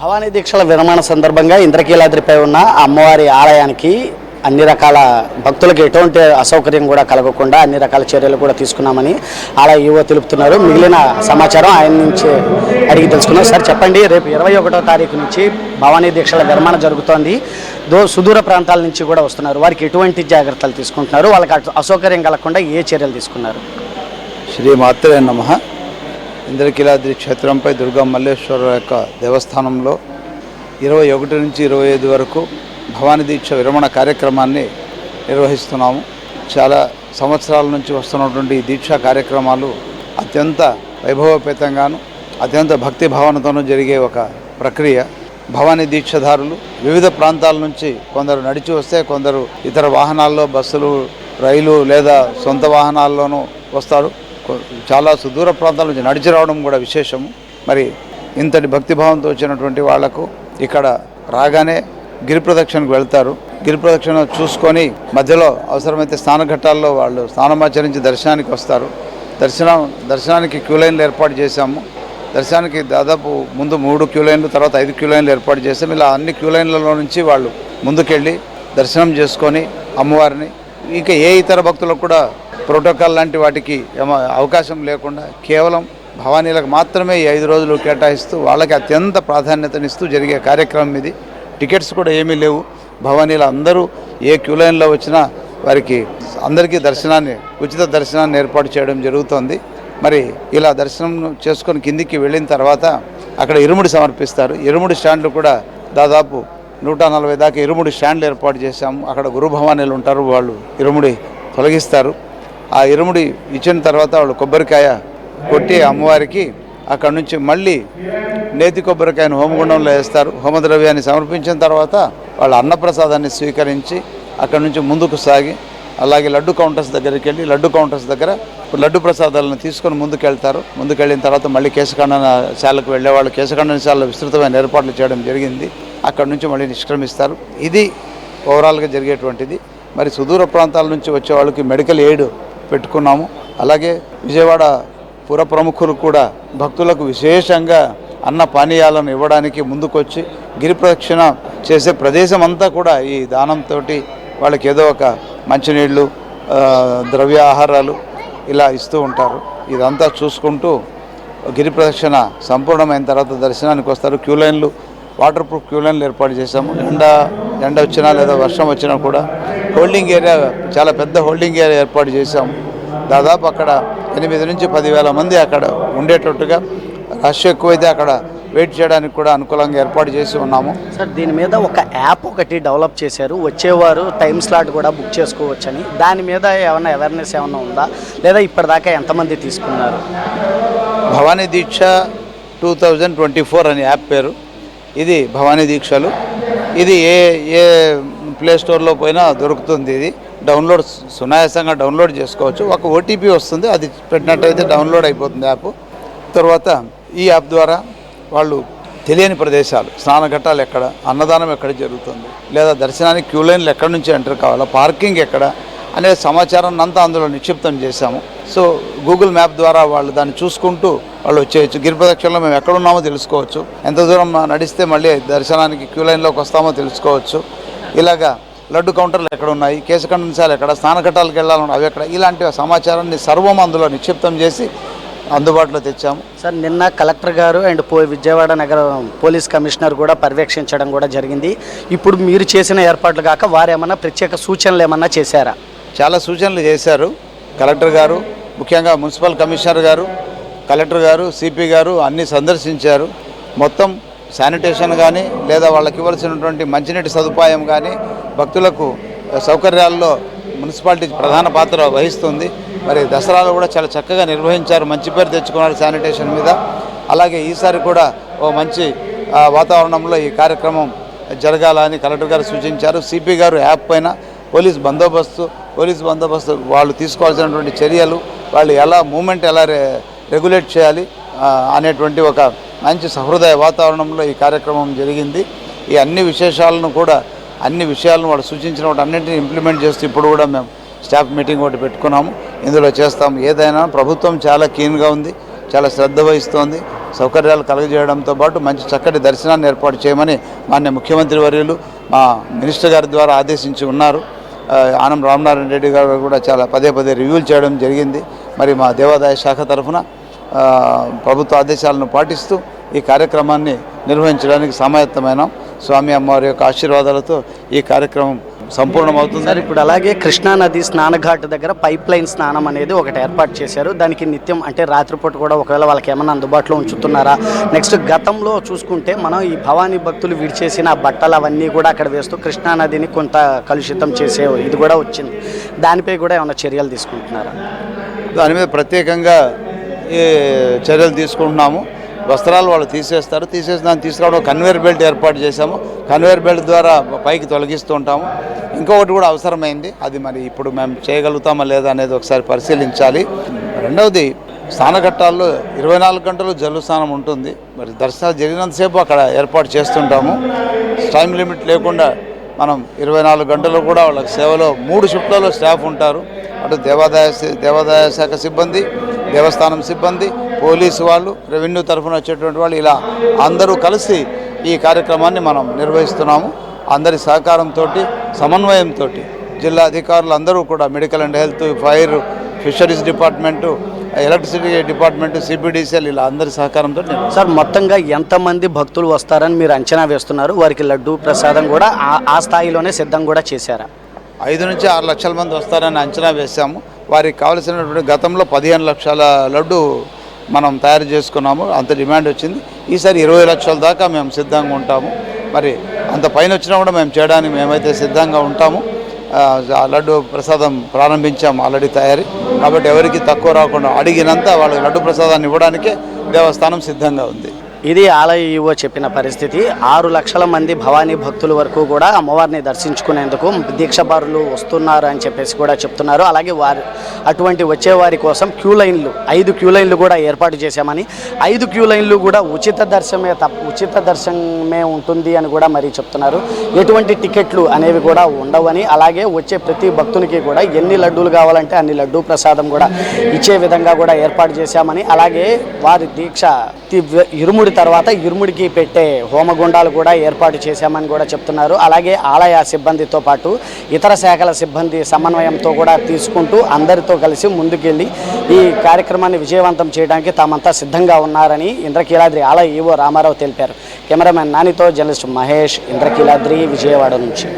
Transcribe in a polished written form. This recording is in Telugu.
భవానీ దీక్షల విరమణ సందర్భంగా ఇంద్రకీలాద్రిపై ఉన్న అమ్మవారి ఆలయానికి అన్ని రకాల భక్తులకు ఎటువంటి అసౌకర్యం కూడా కలగకుండా అన్ని రకాల చర్యలు కూడా తీసుకున్నామని ఆలయ యువ తెలుపుతున్నారు. మిగిలిన సమాచారం ఆయన నుంచి అడిగి తెలుసుకున్నాం. సార్ చెప్పండి, రేపు 21వ తారీఖు నుంచి భవానీ దీక్షల విరమణ జరుగుతోంది. సుదూర ప్రాంతాల నుంచి కూడా వస్తున్నారు. వారికి ఎటువంటి జాగ్రత్తలు తీసుకుంటున్నారు? వాళ్ళకి అసౌకర్యం కలగకుండా ఏ చర్యలు తీసుకున్నారు? శ్రీ మాత్రే నమః. ఇంద్రకీలాద్రి క్షేత్రంపై దుర్గా మల్లేశ్వర యొక్క దేవస్థానంలో 21 నుంచి 25 వరకు భవానీ దీక్ష విరమణ కార్యక్రమాన్ని నిర్వహిస్తున్నాము. చాలా సంవత్సరాల నుంచి వస్తున్నటువంటి ఈ దీక్షా కార్యక్రమాలు అత్యంత వైభవపేతంగాను అత్యంత భక్తి భావనతోనూ జరిగే ఒక ప్రక్రియ. భవానీ దీక్షధారులు వివిధ ప్రాంతాల నుంచి కొందరు నడిచి వస్తే, కొందరు ఇతర వాహనాల్లో, బస్సులు, రైలు లేదా సొంత వాహనాల్లోనూ వస్తారు. చాలా సుదూర ప్రాంతాల నుంచి నడిచి రావడం కూడా విశేషము. మరి ఇంతటి భక్తిభావంతో వచ్చినటువంటి వాళ్లకు ఇక్కడ రాగానే గిరి ప్రదక్షిణకు వెళ్తారు. గిరి ప్రదక్షిణ చూసుకొని మధ్యలో అవసరమైతే స్నానఘట్టాల్లో వాళ్ళు స్నానమాచరించి దర్శనానికి వస్తారు. దర్శనానికి క్యూ లైన్లు ఏర్పాటు చేశాము. దర్శనానికి దాదాపు ముందు 3 క్యూ లైన్లు, తర్వాత 5 క్యూ లైన్లు ఏర్పాటు చేసాము. ఇలా అన్ని క్యూ లైన్లలో నుంచి వాళ్ళు ముందుకెళ్ళి దర్శనం చేసుకొని అమ్మవారిని, ఇంకా ఏ ఇతర భక్తులకు కూడా ప్రోటోకాల్ లాంటి వాటికి అవకాశం లేకుండా కేవలం భవానీలకు మాత్రమే ఈ 5 రోజులు కేటాయిస్తూ వాళ్ళకి అత్యంత ప్రాధాన్యతనిస్తూ జరిగే కార్యక్రమం ఇది. టికెట్స్ కూడా ఏమీ లేవు. భవానీలు అందరూ ఏ క్యూ లైన్లో వచ్చినా వారికి అందరికీ ఉచిత దర్శనాన్ని ఏర్పాటు చేయడం జరుగుతుంది. మరి ఇలా దర్శనం చేసుకొని కిందికి వెళ్ళిన తర్వాత అక్కడ ఇరుముడి సమర్పిస్తారు. ఇరుముడి స్టాండ్లు కూడా దాదాపు 140 దాకా ఇరుముడి స్టాండ్లు ఏర్పాటు చేశాము. అక్కడ గురు భవానీలు ఉంటారు, వాళ్ళు ఇరుముడి తొలగిస్తారు. ఆ ఇరుముడి ఇచ్చిన తర్వాత వాళ్ళు కొబ్బరికాయ కొట్టి అమ్మవారికి అక్కడ నుంచి మళ్ళీ నేతి కొబ్బరికాయను హోమగుండంలో వేస్తారు. హోమద్రవ్యాన్ని సమర్పించిన తర్వాత వాళ్ళ అన్నప్రసాదాన్ని స్వీకరించి అక్కడ నుంచి ముందుకు సాగి అలాగే లడ్డు కౌంటర్స్ దగ్గరికి వెళ్ళి లడ్డు కౌంటర్స్ దగ్గర లడ్డు ప్రసాదాలను తీసుకొని ముందుకెళ్తారు. ముందుకెళ్ళిన తర్వాత మళ్ళీ కేశఖండన శాలకు వెళ్ళేవాళ్ళు కేశఖండన శాలలో విస్తృతమైన ఏర్పాట్లు చేయడం జరిగింది. అక్కడ నుంచి మళ్ళీ నిష్క్రమిస్తారు. ఇది ఓవరాల్గా జరిగేటువంటిది. మరి సుదూర ప్రాంతాల నుంచి వచ్చే వాళ్ళకి మెడికల్ ఎయిడ్ పెట్టుకున్నాము. అలాగే విజయవాడ పుర ప్రముఖులు కూడా భక్తులకు విశేషంగా అన్న పానీయాలను ఇవ్వడానికి ముందుకొచ్చి గిరి ప్రదక్షిణ చేసే ప్రదేశం అంతా కూడా ఈ దానంతో వాళ్ళకి ఏదో ఒక మంచినీళ్ళు, ద్రవ్య ఆహారాలు ఇలా ఇస్తూ ఉంటారు. ఇదంతా చూసుకుంటూ గిరి ప్రదక్షిణ సంపూర్ణమైన తర్వాత దర్శనానికి వస్తారు. క్యూ లైన్లు, వాటర్ ప్రూఫ్ క్యూ లైన్లు ఏర్పాటు చేశాము. ఎండ వచ్చినా లేదా వర్షం వచ్చినా కూడా హోల్డింగ్ ఏరియా, చాలా పెద్ద హోల్డింగ్ ఏరియా ఏర్పాటు చేశాము. దాదాపు అక్కడ 8 నుంచి 10,000 మంది అక్కడ ఉండేటట్టుగా, రష్ ఎక్కువైతే అక్కడ వెయిట్ చేయడానికి కూడా అనుకూలంగా ఏర్పాటు చేసి ఉన్నాము. సార్, దీని మీద ఒక యాప్ ఒకటి డెవలప్ చేశారు. వచ్చేవారు టైం స్లాట్ కూడా బుక్ చేసుకోవచ్చని. దాని మీద ఏమైనా అవేర్నెస్ ఏమైనా ఉందా, లేదా ఇప్పటిదాకా ఎంతమంది తీసుకున్నారు? భవానీ దీక్ష 2024 అని యాప్ పేరు. ఇది భవానీ దీక్షలు. ఇది ఏ ప్లే స్టోర్లో పోయినా దొరుకుతుంది. ఇది డౌన్లోడ్ సునాయాసంగా డౌన్లోడ్ చేసుకోవచ్చు. ఒక ఓటీపీ వస్తుంది, అది పెట్టినట్టయితే డౌన్లోడ్ అయిపోతుంది యాప్. తర్వాత ఈ యాప్ ద్వారా వాళ్ళు తెలియని ప్రదేశాలు, స్నానఘట్టాలు ఎక్కడ, అన్నదానం ఎక్కడ జరుగుతుంది, లేదా దర్శనానికి క్యూ లైన్లు ఎక్కడి నుంచి ఎంటర్ కావాలా, పార్కింగ్ ఎక్కడ అనే సమాచారాన్ని అంతా అందులో నిక్షిప్తం చేశాము. సో గూగుల్ మ్యాప్ ద్వారా వాళ్ళు దాన్ని చూసుకుంటూ వాళ్ళు వచ్చేయచ్చు. గిరి ప్రదక్షిణలో మేము ఎక్కడున్నామో తెలుసుకోవచ్చు, ఎంత దూరం నడిస్తే మళ్ళీ దర్శనానికి క్యూ లైన్లోకి వస్తామో తెలుసుకోవచ్చు. ఇలాగా లడ్డు కౌంటర్లు ఎక్కడ ఉన్నాయి, కేశఖండనశాల ఎక్కడ, స్నానఘట్టాలకు వెళ్ళాలన్నా అవి ఎక్కడ, ఇలాంటి సమాచారాన్ని సర్వం అందులో నిక్షిప్తం చేసి అందుబాటులో తెచ్చాము. సార్, నిన్న కలెక్టర్ గారు అండ్ విజయవాడ నగర పోలీస్ కమిషనర్ కూడా పర్యవేక్షించడం కూడా జరిగింది. ఇప్పుడు మీరు చేసిన ఏర్పాట్లు కాక వారు ఏమన్నా ప్రత్యేక సూచనలు ఏమన్నా చేశారా? చాలా సూచనలు చేశారు కలెక్టర్ గారు. ముఖ్యంగా మున్సిపల్ కమిషనర్ గారు, కలెక్టర్ గారు, సిపి గారు అన్నీ సందర్శించారు. మొత్తం శానిటేషన్ కానీ లేదా వాళ్ళకి ఇవ్వాల్సినటువంటి మంచినీటి సదుపాయం కానీ, భక్తులకు సౌకర్యాల్లో మున్సిపాలిటీ ప్రధాన పాత్ర వహిస్తుంది. మరి దసరాలో కూడా చాలా చక్కగా నిర్వహించారు, మంచి పేరు తెచ్చుకున్నారు శానిటేషన్ మీద. అలాగే ఈసారి కూడా ఓ మంచి వాతావరణంలో ఈ కార్యక్రమం జరగాలని కలెక్టర్ గారు సూచించారు. సిపి గారు యాప్ పైన పోలీస్ బందోబస్తు వాళ్ళు తీసుకోవాల్సినటువంటి చర్యలు, వాళ్ళు ఎలా మూమెంట్ ఎలా రెగ్యులేట్ చేయాలి అనేటువంటి ఒక మంచి సహృదయ వాతావరణంలో ఈ కార్యక్రమం జరిగింది. ఈ అన్ని విశేషాలను కూడా, అన్ని విషయాలను వాళ్ళు సూచించిన వాటి అన్నింటినీ ఇంప్లిమెంట్ చేస్తూ ఇప్పుడు కూడా మేము స్టాఫ్ మీటింగ్ ఒకటి పెట్టుకున్నాము. ఇందులో చేస్తాము. ఏదైనా ప్రభుత్వం చాలా కీన్గా ఉంది. చాలా శ్రద్ధ వహిస్తోంది. సౌకర్యాలు కలుగజేయడంతో పాటు మంచి చక్కటి దర్శనాన్ని ఏర్పాటు చేయమని మాన్య ముఖ్యమంత్రి వర్యులు మా మినిస్టర్ గారి ద్వారా ఆదేశించి ఉన్నారు. ఆనం రామనారాయణ రెడ్డి గారు కూడా చాలా పదే రివ్యూలు చేయడం జరిగింది. మరి మా దేవాదాయ శాఖ తరఫున ప్రభుత్వ ఆదేశాలను పాటిస్తూ ఈ కార్యక్రమాన్ని నిర్వహించడానికి సమాయత్తమైనాం. స్వామి అమ్మవారి యొక్క ఆశీర్వాదాలతో ఈ కార్యక్రమం సంపూర్ణమవుతుంది. సార్, ఇప్పుడు అలాగే కృష్ణానది స్నానఘాట్ దగ్గర పైప్ లైన్ స్నానం అనేది ఒకటి ఏర్పాటు చేశారు. దానికి నిత్యం అంటే రాత్రిపూట కూడా ఒకవేళ వాళ్ళకి ఏమన్నా అందుబాటులో ఉంచుతున్నారా? నెక్స్ట్ గతంలో చూసుకుంటే మనం ఈ భవానీ భక్తులు విడిచేసిన బట్టలు అవన్నీ కూడా అక్కడ వేస్తూ కృష్ణానదిని కొంత కలుషితం చేసే ఇది కూడా వచ్చింది. దానిపై కూడా ఏమైనా చర్యలు తీసుకుంటున్నారా? దాని మీద ప్రత్యేకంగా చర్యలు తీసుకుంటున్నాము. వస్త్రాలు వాళ్ళు తీసేస్తారు, తీసేసి దాన్ని తీసుకురావడం కన్వేయర్ బెల్ట్ ఏర్పాటు చేశాము. కన్వేయర్ బెల్ట్ ద్వారా పైకి తొలగిస్తూ ఉంటాము. ఇంకొకటి కూడా అవసరమైంది, అది మరి ఇప్పుడు మేము చేయగలుగుతామా లేదా అనేది ఒకసారి పరిశీలించాలి. రెండవది, స్నానఘట్టాల్లో 24 గంటలు జల్లు స్నానం ఉంటుంది. మరి దర్శనాలు జరిగినంతసేపు అక్కడ ఏర్పాటు చేస్తుంటాము. టైం లిమిట్ లేకుండా మనం 24 గంటలు కూడా వాళ్ళకి సేవలో 3 షిఫ్ట్లలో స్టాఫ్ ఉంటారు. అటు దేవాదాయ శాఖ సిబ్బంది, దేవస్థానం సిబ్బంది, పోలీసు వాళ్ళు, రెవెన్యూ తరఫున వచ్చేటువంటి వాళ్ళు, ఇలా అందరూ కలిసి ఈ కార్యక్రమాన్ని మనం నిర్వహిస్తున్నాము. అందరి సహకారంతో, సమన్వయంతో జిల్లా అధికారులు అందరూ కూడా medical and health, fire, fisheries department, electricity department, CPDCL, ఇలా అందరి సహకారంతో. సార్, మొత్తంగా ఎంతమంది భక్తులు వస్తారని మీరు అంచనా వేస్తున్నారు? వారికి లడ్డు ప్రసాదం కూడా ఆ స్థాయిలోనే సిద్ధం కూడా చేశారా? 5 నుంచి 6 లక్షల మంది వస్తారని అంచనా వేశాము. వారికి కావలసినటువంటి గతంలో 15 లక్షల లడ్డు మనం తయారు చేసుకున్నాము. అంత డిమాండ్ వచ్చింది. ఈసారి 20 లక్షల దాకా మేము సిద్ధంగా ఉంటాము. మరి అంత పైన వచ్చినా కూడా మేము చేయడానికి మేమైతే సిద్ధంగా ఉంటాము. ఆ లడ్డు ప్రసాదం ప్రారంభించాము ఆల్రెడీ తయారీ. కాబట్టి ఎవరికి తక్కువ రాకుండా అడిగినంత వాళ్ళకి లడ్డు ప్రసాదాన్ని ఇవ్వడానికే దేవస్థానం సిద్ధంగా ఉంది. ఇది ఆలయ ఈవో చెప్పిన పరిస్థితి. 6 లక్షల మంది భవానీ భక్తుల వరకు కూడా అమ్మవారిని దర్శించుకునేందుకు దీక్షబారులు వస్తున్నారు అని చెప్పేసి కూడా చెప్తున్నారు. అలాగే అటువంటి వచ్చేవారి కోసం క్యూ లైన్లు 5 క్యూ లైన్లు కూడా ఏర్పాటు చేశామని, 5 క్యూ లైన్లు కూడా ఉచిత దర్శనమే ఉంటుంది అని కూడా మరి చెప్తున్నారు. ఎటువంటి టికెట్లు అనేవి కూడా ఉండవని, అలాగే వచ్చే ప్రతి భక్తునికి కూడా ఎన్ని లడ్డూలు కావాలంటే అన్ని లడ్డూ ప్రసాదం కూడా ఇచ్చే విధంగా కూడా ఏర్పాటు చేశామని, అలాగే వారి దీక్ష ఇరుముడి తర్వాత ఇరుముడికి పెట్టే హోమగుండాలు కూడా ఏర్పాటు చేశామని కూడా చెప్తున్నారు. అలాగే ఆలయ సిబ్బందితో పాటు ఇతర శాఖల సిబ్బంది సమన్వయంతో కూడా తీసుకుంటూ అందరితో కలిసి ముందుకెళ్ళి ఈ కార్యక్రమాన్ని విజయవంతం చేయడానికి తామంతా సిద్ధంగా ఉన్నారని ఇంద్రకీలాద్రి ఆలయ ఈవో రామారావు తెలిపారు. కెమెరామెన్ నానితో జర్నలిస్ట్ మహేష్, ఇంద్రకీలాద్రి, విజయవాడ నుంచి.